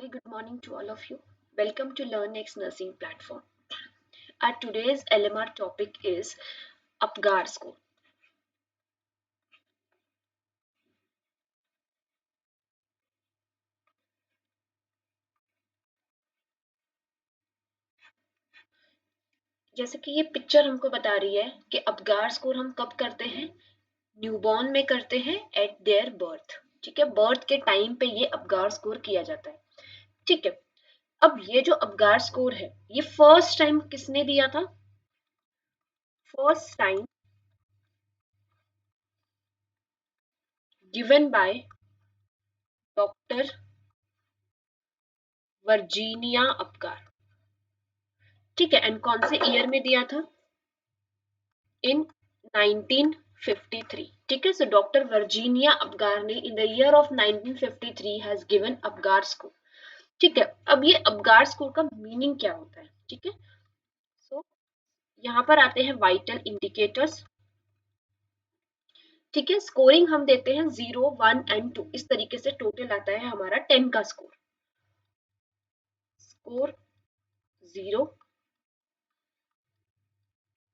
very good morning to all of you. Welcome to LearnX Nursing platform. Our today's LMR topic is Apgar score. जैसे कि ये picture हमको बता रही है कि अपगार स्कोर हम कब करते हैं, न्यूबॉर्न में करते हैं एट देयर बर्थ। ठीक है, बर्थ के टाइम पे ये अपगार स्कोर किया जाता है। ठीक है, अब ये जो अपगार स्कोर है ये फर्स्ट टाइम किसने दिया था? First time given by doctor Virginia Apgar. ठीक है, एंड कौन से ईयर में दिया था? इन 1953। ठीक है, सो डॉक्टर वर्जीनिया अपगार ने in the year of 1953 has given Apgar score. ठीक है, अब ये अपगार स्कोर का मीनिंग क्या होता है? ठीक है, सो यहाँ पर आते हैं वाइटल इंडिकेटर्स। ठीक है, स्कोरिंग हम देते हैं 0, 1 एंड 2, इस तरीके से टोटल आता है हमारा 10 का score. Score 0,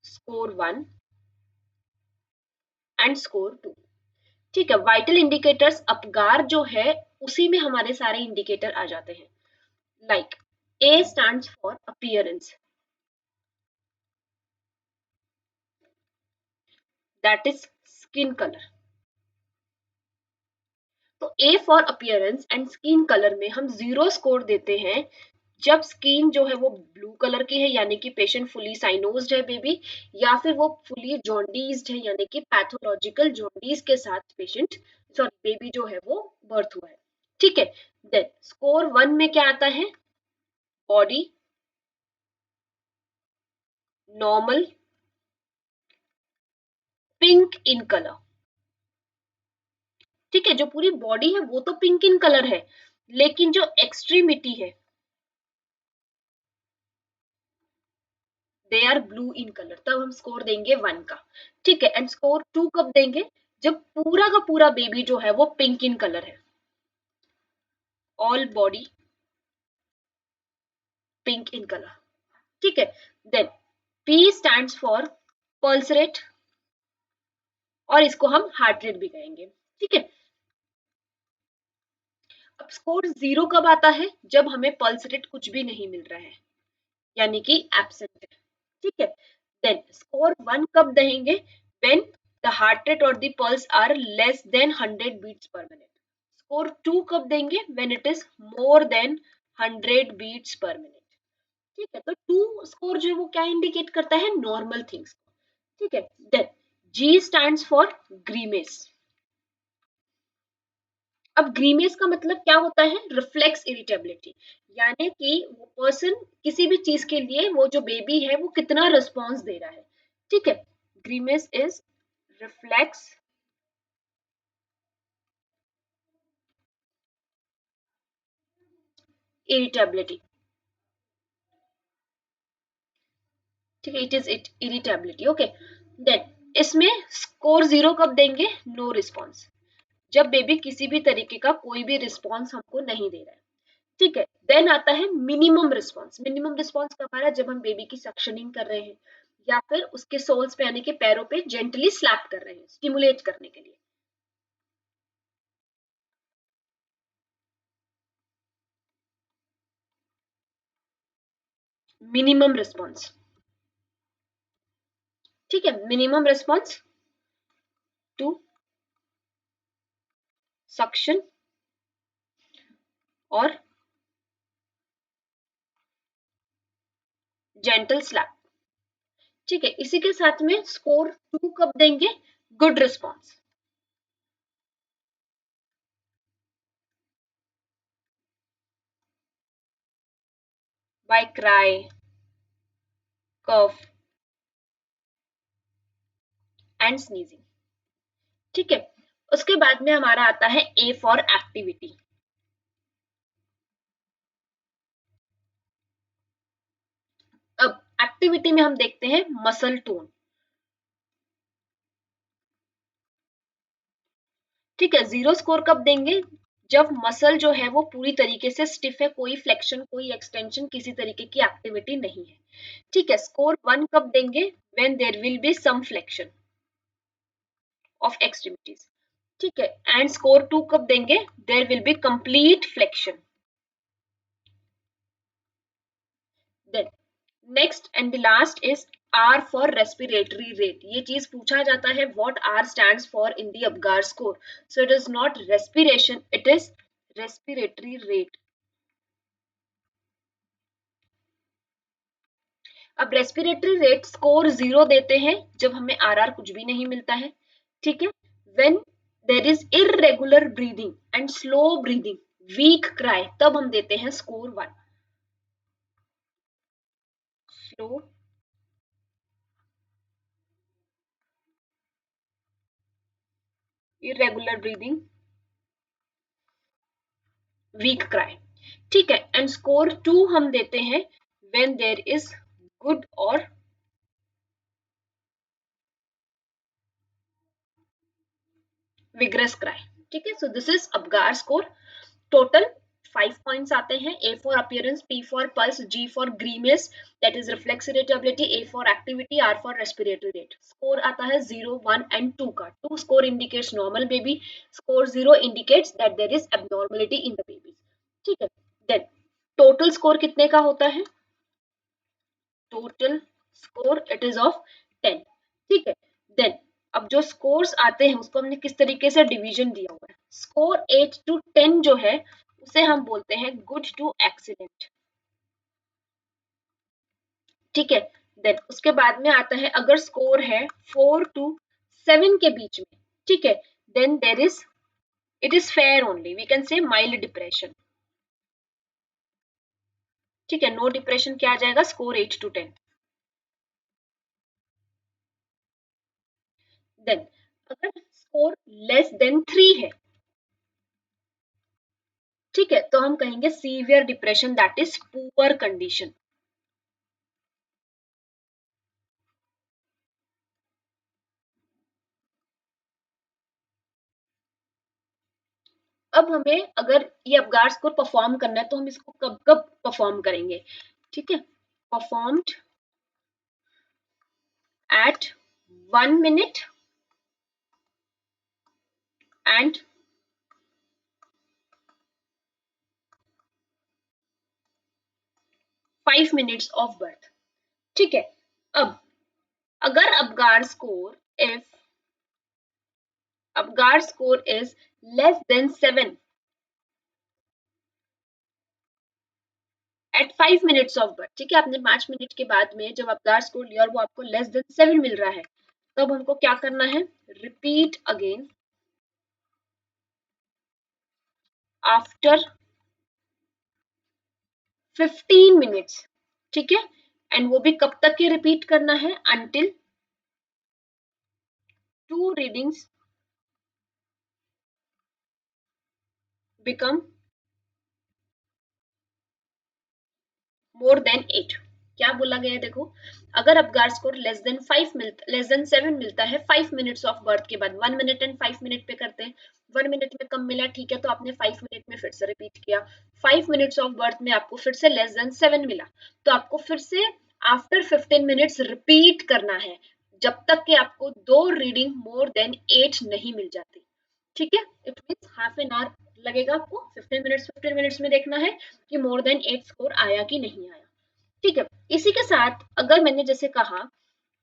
score 1 and score 2। ठीक है, वाइटल इंडिकेटर्स अपगार जो है उसी में हमारे सारे इंडिकेटर आ जाते हैं। Like A stands for appearance, that is skin color। तो A for appearance and skin colour में हम 0 स्कोर देते हैं जब स्किन जो है वो ब्लू कलर की है, यानी कि पेशेंट फुली साइनोज्ड है बेबी, या फिर वो फुली जॉन्डीज्ड है, यानी कि पैथोलॉजिकल जॉन्डीज के साथ पेशेंट बेबी जो है वो बर्थ हुआ है। ठीक है, देन स्कोर 1 में क्या आता है? Body normal pink in colour. ठीक है, जो पूरी बॉडी है वो तो पिंक इन कलर है, लेकिन जो एक्सट्रीमिटी है they are blue in colour, तब हम स्कोर देंगे 1 का। ठीक है, एंड स्कोर 2 कब देंगे? जब पूरा का पूरा बेबी जो है वो पिंक इन कलर है, all body pink in colour. ठीक है, then P stands for pulse rate, और इसको हम हार्ट रेट भी कहेंगे। ठीक है, अब स्कोर 0 कब आता है? जब हमें पल्स रेट कुछ भी नहीं मिल रहा है, यानी कि एब्सेंट है। ठीक है, देन स्कोर 1 कब देंगे? व्हेन द हार्ट रेट और the pulse are less than 100 beats per minute. Score 2 कब देंगे? When it is more than 100 beats per minute. ठीक है, तो 2 स्कोर जो है वो क्या इंडिकेट करता है? Normal things. ठीक है, देन G स्टैंड्स फॉर ग्रीमेस। अब ग्रीमेस का मतलब क्या होता है? रिफ्लेक्स इरिटेबिलिटी, यानी कि वो पर्सन किसी भी चीज के लिए वो जो बेबी है वो कितना रिस्पॉन्स दे रहा है। ठीक है, ग्रीमेस इज रिफ्लेक्स इरिटेबिलिटी। ठीक है, it is irritability. Okay, then इसमें स्कोर 0 कब देंगे? नो रिस्पॉन्स, जब बेबी किसी भी तरीके का कोई भी रिस्पॉन्स हमको नहीं दे रहा है। ठीक है, देन आता है मिनिमम रिस्पॉन्स। मिनिमम रिस्पॉन्स कब आ रहा है? जब हम बेबी की सक्शनिंग कर रहे हैं, या फिर उसके सोल्स पे यानी कि पैरों पे जेंटली स्लैप कर रहे हैं स्टिमुलेट करने के लिए। Minimum response. ठीक है, मिनिमम रिस्पॉन्स टू सक्शन और जेंटल स्लैप। ठीक है, इसी के साथ में स्कोर 2 कब देंगे? Good response. By cry, cough and sneezing. ठीक है, उसके बाद में हमारा आता है A फॉर एक्टिविटी। अब एक्टिविटी में हम देखते हैं मसल टोन। ठीक है, 0 स्कोर कब देंगे? जब मसल जो है वो पूरी तरीके से स्टिफ है, कोई फ्लेक्शन कोई एक्सटेंशन किसी तरीके की एक्टिविटी नहीं है। ठीक है, स्कोर 1 कब देंगे? When there will be some flexion of extremities. ठीक है, एंड स्कोर 2 कब देंगे? There will be complete flexion. Then next and the last is R for respiratory rate. ये चीज पूछा जाता है, what R stands for in the Apgar score. So it is not respiration, it is respiratory rate. अब respiratory rate score 0 देते हैं जब हमें RR कुछ भी नहीं मिलता है। ठीक है, when there is irregular breathing and slow breathing, weak cry, तब हम देते हैं score 1। Slow irregular breathing, weak cry. ठीक है, एंड स्कोर 2 हम देते हैं व्हेन देयर इज गुड और विग्रस क्राई। ठीक है, so this is Apgar score. Total 5 points आते हैं। A for appearance, P for pulse, G for grimace that is reflex irritability, A for activity, R for respiratory rate. Score आता है 0, 1 and 2 का। 2 score indicates normal baby, score 0 indicates that there is abnormality in the baby. ठीक है, then total score कितने का होता है? Total score it is of 10। ठीक है, देन अब जो स्कोर्स आते हैं उसको हमने किस तरीके से डिवीजन दिया हुआ है। स्कोर 8 to 10 जो है उसे हम बोलते हैं गुड टू एक्सीलेंट। ठीक है, देन उसके बाद में आता है अगर स्कोर है 4 to 7 के बीच में, ठीक है, then there is it is fair only, we can say mild depression. ठीक है, नो डिप्रेशन क्या आ जाएगा? Score 8 to 10। देन अगर स्कोर लेस देन 3 है, ठीक है, तो हम कहेंगे severe depression, that is poor condition. अब हमें अगर ये अपगार स्कोर परफॉर्म करना है तो हम इसको कब कब परफॉर्म करेंगे? ठीक है, performed at 1 minute and 5 minutes of birth. ठीक है, अब अगर Apgar score is less than 7 at 5 minutes of birth, ठीक है, आपने 5 मिनट के बाद में जब अपगार स्कोर लिया और वो आपको लेस देन 7 मिल रहा है, तब हमको क्या करना है? Repeat again after 15 minutes। ठीक है, एंड वो भी कब तक के रिपीट करना है? Until 2 readings become more than 8। क्या बोला गया है देखो, अगर अपगार स्कोर लेस देन 7 मिलता है 5 मिनट्स ऑफ बर्थ के बाद, 1 मिनट एंड 5 मिनट पे करते हैं। 1 मिनट में कम मिला, ठीक है, तो आपने 5 मिनट में फिर से रिपीट किया। 5 मिनट्स ऑफ बर्थ में आपको फिर से लेस देन 7 मिला, तो आपको फिर से आफ्टर 15 मिनट्स रिपीट करना है जब तक कि आपको 2 रीडिंग मोर देन 8 नहीं मिल जाती। ठीक है, it means half an hour लगेगा आपको। 15 मिनट्स में देखना है कि मोर देन 8 स्कोर आया कि नहीं आया। ठीक है, इसी के साथ अगर मैंने जैसे कहा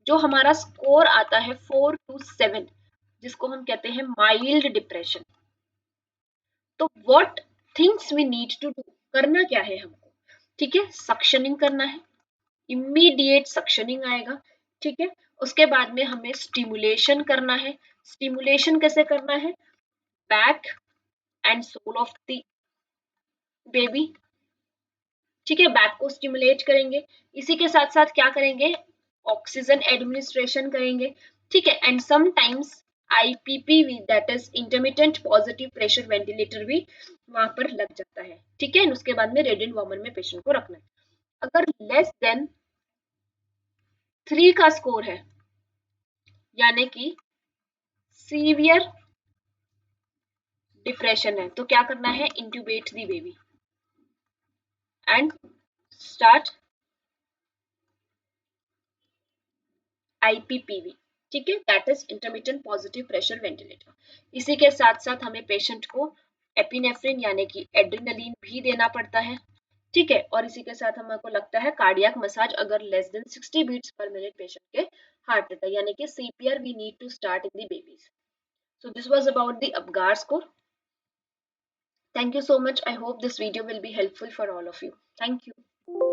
जो हमारा स्कोर आता है 4 to 7 जिसको हम कहते हैं माइल्ड डिप्रेशन, तो what things we need to do, करना क्या है हमको? ठीक है, सक्शनिंग करना है, इमीडिएट सक्शनिंग आएगा। ठीक है, उसके बाद में हमें स्टिमुलेशन करना है। स्टिमुलेशन कैसे करना है? Back and sole of the baby. ठीक है, बैक को स्टिमुलेट करेंगे, इसी के साथ साथ क्या करेंगे? ऑक्सीजन एडमिनिस्ट्रेशन करेंगे। ठीक है, and sometimes IPP that is intermittent positive pressure ventilator भी वहां पर लग जाता है। ठीक है, उसके बाद में रेडियंट वार्मर में पेशेंट को रखना है। अगर लेस देन 3 का स्कोर है, यानी कि सीवियर डिप्रेशन है, तो क्या करना है, intubate the baby and start IPPV, ठीक है, that is intermittent positive pressure ventilator. इसी के साथ साथ हमें पेशेंट को एपिनेफ्रिन यानी कि एड्रेनलिन भी देना पड़ता है, ठीक है, और इसी के साथ हमको लगता है कार्डियक मसाज अगर less than 60 beats per minute patient के हार्ट रेट है, यानी कि CPR we need to start in the babies. So this was about the APGAR score. Thank you so much. I hope this video will be helpful for all of you. Thank you.